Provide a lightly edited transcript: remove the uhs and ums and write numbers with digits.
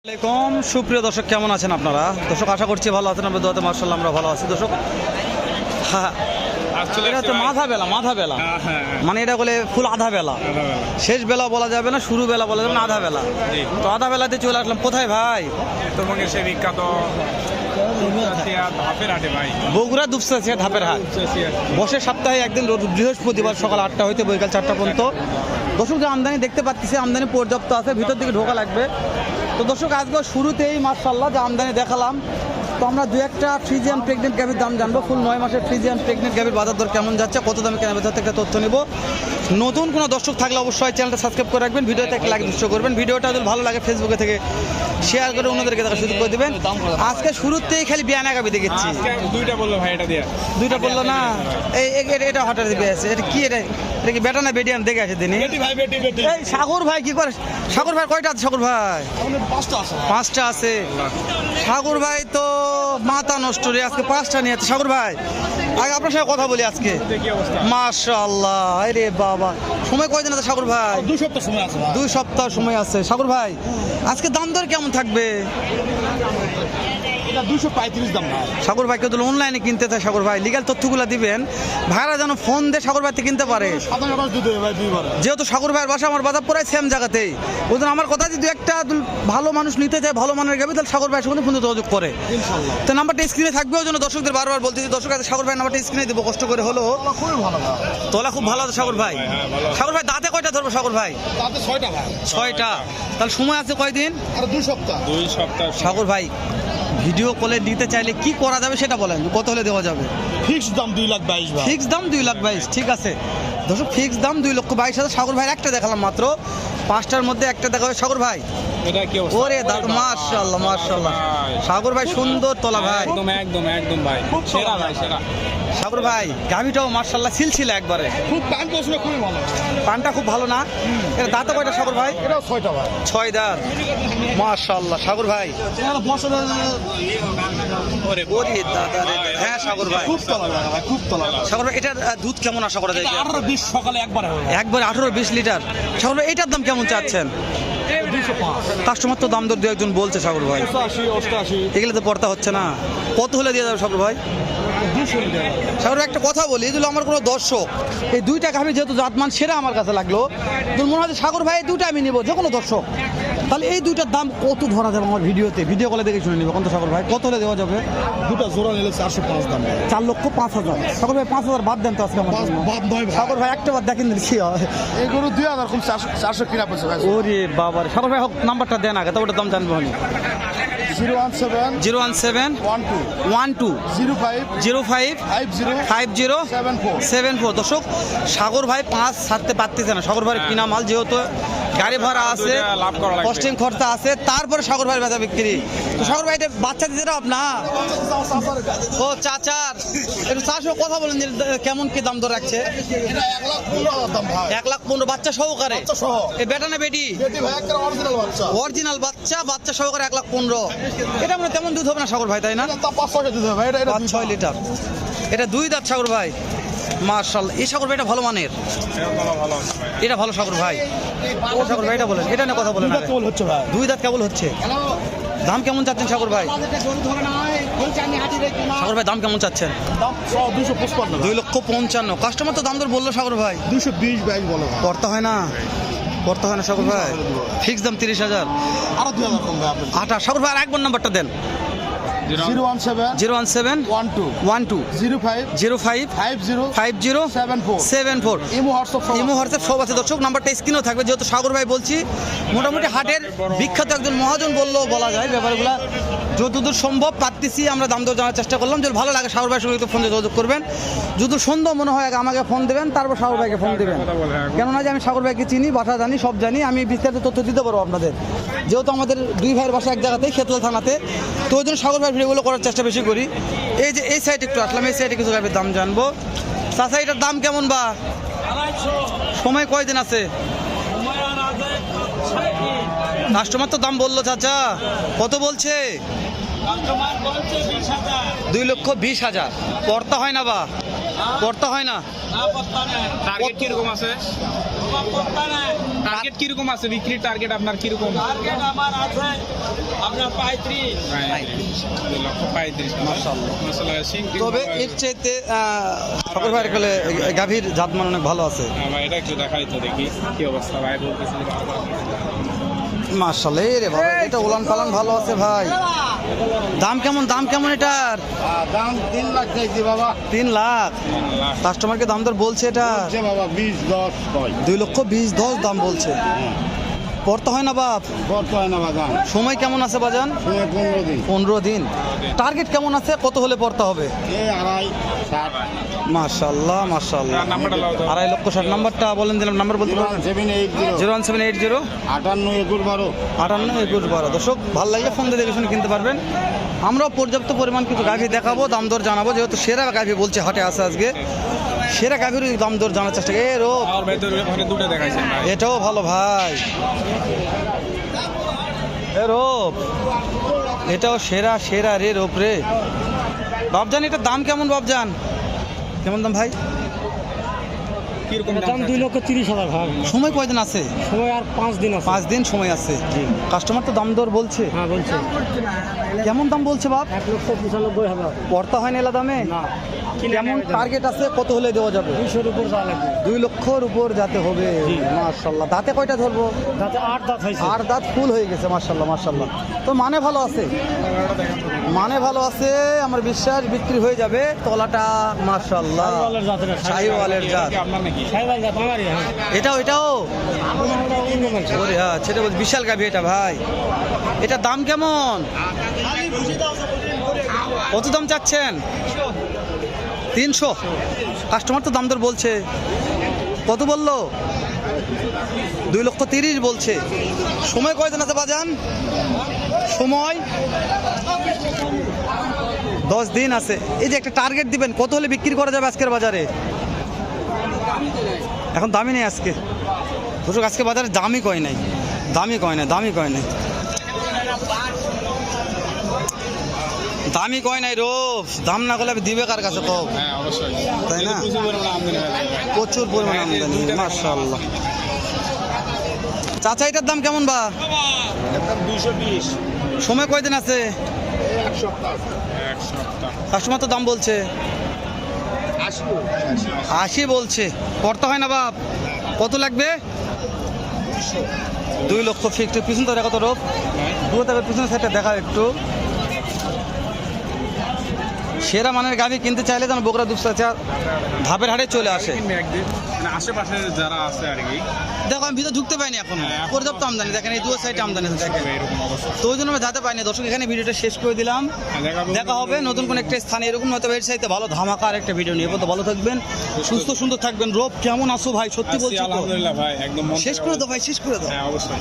আসসালামু আলাইকুম সুপ্রিয় দর্শক, কেমন আছেন আপনারা? দর্শক আশা করছি ভালো আছেন। আমরা দোয়াতে মাশাআল্লাহ আমরা ভালো আছি। দর্শক এটা হচ্ছে মাথা বেলা মানে এটা বলে ফুল আধা বেলা, শেষ বেলা বলা যাবে না, শুরু বেলা বলা যাবে না, আধা বেলা। তো আধা বেলাতে চলে আসলাম কোথায় ভাই? তোমাকে সে বিখ্যাত বগুড়া দুপচাচিয়া ধাপের হাট বসে সপ্তাহে একদিন বৃহস্পতিবার সকাল 8টা হইতে বৈকাল 4টা পর্যন্ত। দর্শক যে আমদানি দেখতে পাচ্ছি, আমদানি পর্যাপ্ত আছে, ভিতর দিকে ঢোকা লাগবে। তো দর্শক আজকে শুরুতেই মাশাআল্লাহ যে আমদানি দেখালাম, তো আমরা দু একটা ফ্রিজিয়ান প্রেগনেন্ট গাভীর দাম জানবো। ফুল 9 মাসের ফ্রিজিয়ান প্রেগনেন্ট গাভীর বাজার দর কেমন যাচ্ছে, কত দামে কেনা বেচা থেকে তথ্য নেব। নতুন কোনো দর্শক থাকলে অবশ্যই চ্যানেলটা সাবস্ক্রাইব করে রাখবেন, ভিডিওতে একটা লাইক নিশ্চয় করবেন। ভিডিওটা যদি ভালো লাগে ফেসবুকে থেকে শেয়ার করে অন্যদেরকে দেখার সুযোগ করে দেবেন। আজকে শুরুতেই খালি বিয়ানা গাভী দেখেছি, দুইটা বললো ভাই, এটা দিয়ে দুইটা বললো না। এটা হঠাৎ দিবে আছে, এটা কি? এটা কি বেটা না বেটি? আমি দেখে আসি দিনই। এই সাগর ভাই কি করে? সাগর ভাই কয়টা আছে? সাগর ভাই 5টা আছে। সাগর ভাই তো মাথা নষ্ট রে, আজকে 5টা নিয়ে আছে। সাগর ভাই আগে আপনার সাথে কথা বলি আজকে। মাশাআল্লাহ, আরে বাবা, সময় কয়দিন আছে সাগর ভাই? 2 সপ্তাহ সময় আছে। 2 সপ্তাহ সময় আছে। সাগর ভাই আজকে দাম দর কেমন থাকবে? 235 দাম ভাই। সাগর ভাই কেউ অনলাইনে কিনতে চায়, সাগর ভাই লিগ্যাল তথ্যগুলো দিবেন, ভাইরা যেন ফোন দিয়ে সাগর ভাইতে কিনতে পারে। যেহেতু সাগর ভাইয়ের বাসা আমার বাজার পড়ায় সেম জায়গাতেই, ওই জন্য আমার কথা যদি একটা ভালো মানুষ নিতে চায়, ভালো মানের গাবি, তাহলে সাগর ভাইয়ের সঙ্গে ফোনে যোগাযোগ করে। তো নাম্বারটা স্ক্রিনে থাকবে, ওই জন্য দর্শকদের বারবার বলতেছি, দর্শক আছে সাগর ভাই নাম্বারটা স্ক্রিনে দেবো, কষ্ট করে হলো। তোলা খুব ভালো আছে সাগর ভাই। সাগর ভাই দাঁতে কয়টা ধরবো সাগর ভাই? 6টা। তাহলে সময় আছে কয়দিন? 2 সপ্তাহ। সাগর ভাই ভিডিও কলে দিতে চাইলে কি করা যাবে সেটা বলেন, কত হলে দেওয়া যাবে? ফিক্সড দাম 2,22,000 ভাই। ফিক্স দাম 2,22,000, ঠিক আছে। দর্শক ফিক্স দাম 2,22,000। সাগর ভাই একটা দেখালাম মাত্র, 5টার মধ্যে একটা দেখা হবে। সাগর ভাই এটা কি অবস্থা? ওরে দাদা মাশাআল্লাহ মাশাআল্লাহ, সাগর ভাই সুন্দর তোলা ভাই, একদম একদম একদম ভাই, সেরা ভাই সেরা। সাগর ভাই গাভিটাও মাশাআল্লাহ সিলসিলা একবারে, খুব পান পছন্দ, খুবই ভালো। পানটা খুব ভালো না? এটা দাঁতে কয়টা সাগর ভাই? এটা 6টা ভাই। 6 দাঁত মাশাআল্লাহ। সাগর ভাই ওরে দাদা রে, হ্যাঁ সাগর ভাই খুব তোলা ভাই, খুব তোলা। সাগর ভাই এটার দুধ কেমন আশা করা যায়? 18-20 সকালে একবারে হবে। একবার 18-20 লিটার। সাগর ভাই এটার দাম কেমন চাচ্ছেন? 205। কাস্টমার তো দাম দর দু একজন বলছে সাগর ভাই, 88 এগুলো তো পড়তা হচ্ছে না। কত হলে দিয়ে যাবে সাগর ভাই? 200 লিটার। সাগর ভাই একটা কথা বলি, এগুলো আমার কোনো দর্শক এই 2টা গাভী যেহেতু জাতমান সেরা আমার কাছে লাগলো, তো মনে হয় সাগর ভাই এই 2টা আমি নেবো, যে কোনো দর্শক। তাহলে এই 2টার দাম কত ধরা যাবে আমার ভিডিওতে? ভিডিও কলে দেখে শুনে নিবো। কত সাগর ভাই কত হলে দেওয়া যাবে? 2টা জোড়া নিলে 405 দাম ভাই। 4,05,000। সাগর ভাই 5,000 বাদ দেন তো আজকে আমার জন্য। বাদ নয় ভাই। সাগর ভাই একটা বাদ দেখেন কি হয়। এই গরু 2,000 কম 400 কিনা পড়ছে ভাই। ওরে বাবা, সাগর ভাই হোক নাম্বারটা দেন আগে, তবে ওটার দাম জানবো আমি। 017 017 12 05 05 50 74। দর্শক সাগর ভাই 5 ছাড়তে পারতেছে না। সাগর ভাইয়ের কিনা মাল, যেহেতু গাড়ি ভাড়া আছে, কস্টিং খরচা আছে, তারপরে সাগর ভাইয়ের বেচা বিক্রি। তো সাগর ভাই এটা বাচ্চা দিতে না আপনার? ও চাচার একটু চার সঙ্গে কথা বলেন যে কেমন কি দাম দর রাখছে? 1,15,000 বাচ্চা সহকারে। এই বেটা না বেটি? অরিজিনাল বাচ্চা, বাচ্চা সহকারে 1,15,000। এটা মানে তেমন দুধ হবে না সাগর ভাই, তাই না? 5-6 লিটার। এটা 2 দাঁত সাগর ভাই মাশাআল্লাহ। এই সাগর ভাই এটা ভালো মানের, এটা ভালো সাগর ভাই। ও সাগর ভাই এটা বলেন, এটা নিয়ে কথা বলেন। 2 দাঁত কেবল হচ্ছে। দাম কেমন চাচ্ছেন সাগর ভাই? সাগর ভাই দাম কেমন চাচ্ছেন? 2,55,000। কাস্টমার তো দাম দর বললো সাগর ভাই 220-22 বলো। করতে হয় না, করতে হয় না সাগর ভাই। ফিক্স দাম 30,000। আরো 2,000 কম ভাই আপনি। 28। সাগর ভাই আর একবার নাম্বারটা দেন। 017 017 12 05 05 50 74। ইমো হোয়াটসঅ্যাপ সব আছে দর্শক, নাম্বারটা স্ক্রিনেও থাকবে। যেহেতু সাগর ভাই বলছি মোটামুটি হাটের বিখ্যাত একজন মহাজন বললেও বলা যায়, ব্যাপারগুলো যতদূর সম্ভব পারতেছি আমরা দাম দর জানার চেষ্টা করলাম। যদি ভালো লাগে সাগর ভাইয়ের সঙ্গে ফোনে যোগাযোগ করবেন, যদি সন্দেহ মনে হয় আমাকে ফোন দেবেন, তারপর সাগর ভাইকে ফোন দেবেন। কেননা যে আমি সাগর ভাইকে চিনি, বাসা জানি, সব জানি, আমি বিস্তারিত তথ্য দিতে পারবো আপনাদের। যেহেতু আমাদের 2 ভাইয়ের বাসা এক জায়গাতেই, খেতলা থানাতে, তো ওই জন্য সাগর ভাই ভিডিওগুলো করার চেষ্টা বেশি করি। এই যে এই সাইডে একটু আসলাম, এই সাইডে কিছু গাভীর দাম জানবো। চাচা এটার দাম কেমন বা? সময় কয়দিন আছে? কাস্টমার তো দাম বললো চাচা, কত বলছে? 2,20,000 পড়তা হয় না বা পড়তা হয় না টার্গেট কিরকম আছে? টার্গেট কিরকম আছে? বিক্রির টার্গেট আপনার কিরকম? তবে এর চাইতে ঠাকুর ভাইয়ের কোলে গাভীর জাতমান অনেক ভালো আছে। এটা একটু দেখাই তো দেখি কি অবস্থা ভাই বলতেছে। মাশাআল্লাহ রে বাবা, এটা উলান পালান ভালো আছে ভাই। দাম কেমন এটার? দাম 3 লাখ চাইছি বাবা। 3 লাখ কাস্টমারকে দাম দর বলছে এটা বলছে বাবা 20-10 কয়। 2,20,000 দাম বলছে। পড়তে হয় না বাপ? কত হয় না বাজান? সময় কেমন আছে বাজান? সময় 15 দিন। 15 দিন। টার্গেট কেমন আছে? কত হলে পড়তে হবে? এই 2.5-60। মাশাআল্লাহ মাশাআল্লাহ। নাম্বারটা লাও তো। 2,60,000 নাম্বারটা বলেন দিলাম, নাম্বার বলতে পারবেন? 01780 01780 58 58 দর্শক ভালো লাগে ফোন দিয়ে দেখে শুনে কিনতে পারবেন। আমরাও পর্যাপ্ত পরিমাণ কিছু গাভী দেখাবো, দাম দর জানাবো, যেহেতু সেরা গাভী বলছে হাটে আছে আজকে, সেরা গাভীর দাম দর জানার চেষ্টা করি। রোপ আর ভেতরে ওখানে দুটো দেখাইছেন ভাই। এটাও ভালো ভাই। রোপ এটাও সেরা রে রোপ রে। বাবজান এটার দাম কেমন বাবজান? কেমন দাম ভাই? কিরকম দাম 2,30,000 ভাই। সময় কয়দিন আছে? সময় আর 5 দিন আছে। 5 দিন সময় আছে। কাস্টমার তো দাম দর বলছে। হ্যাঁ বলছে কেমন দাম বলছে বাপ? 1,95,000। পড়তা হয় না এলা দামে? না কেমন টার্গেট আছে? কত হলে দেওয়া যাবে? 200-র উপর যাওয়া লাগবে। 2 লক্ষর উপর যাতে হবে। মাশাআল্লাহ। দাঁতে কয়টা ধরবো? তাতে 8 দাঁত হয়েছে। 8 দাঁত ফুল হয়ে গেছে। মাশাআল্লাহ। তো মানে ভালো আছে, আমার বিশ্বাস বিক্রি হয়ে যাবে। তলাটা মাশাআল্লাহ শাহিওয়ালের জাতের। শাহিওয়ালের জাত। আপনার নাকি? শাহিওয়াল জাত আমারই। হ্যাঁ এটাও ওটা অন্য মানুষের। ওরে হ্যাঁ, সেটা বলছি বিশাল গাভী এটা ভাই। এটা দাম কেমন? কত দাম চাচ্ছেন? 300। কাস্টমার তো দাম দর বলছে। কত বললো? 2,30,000 বলছে। সময় কয়দিন আছে বাজান? সময় 10 দিন আছে। এই যে একটা টার্গেট দিবেন, কত হলে বিক্রি করা যাবে আজকের বাজারে? এখন দামই নেই আজকে দর্শক, আজকে বাজারে দামই কয় নাই। দামি কয় নাই রোপ। দাম না করলে দিবে কার কাছে কও? হ্যাঁ অবশ্যই। তাই না? প্রচুর পরিমাণে আমদানি। মাশাআল্লাহ। চাচা এটার দাম কেমন বা? 220। সময় কয়দিন আছে? 1 সপ্তাহ। কাস্টমার তো দাম বলছে 80 বলছে। পড়তে হয় না বাপ? কত লাগবে? 2 লক্ষ ফিক্সড। পিছন তো দেখো তো রোপ, দুটো থেকে পিছনের সাইডটা দেখা একটু। সেরা মানের গাভী কিনতে চাইলে যেন বগুড়া দুপচাচা ধাপের হাটে চলে আসে। একদিন মানে আশেপাশে যারা আছে আর কি। দেখো আমি ভিতরে ঢুকতে পাইনি এখন, পর্যাপ্ত আমদানি। দেখেন এই দুটো সাইডে আমদানি আছে দেখেন। এরকম অবস্থা। তো ওই জন্য আমি যেতে পাইনি। দর্শক এখানে ভিডিওটা শেষ করে দিলাম। দেখা হবে নতুন কোন একটা স্থানে এরকম হয়তো এর চাইতে ভালো ধামাকার একটা ভিডিও নিয়ে। তো ভালো থাকবেন, সুস্থ সুন্দর থাকবেন। রোপ কেমন আছো ভাই? সত্যি বলছি তো। আলহামদুলিল্লাহ ভাই, একদম শেষ করে দাও ভাই, শেষ করে দাও। হ্যাঁ অবশ্যই।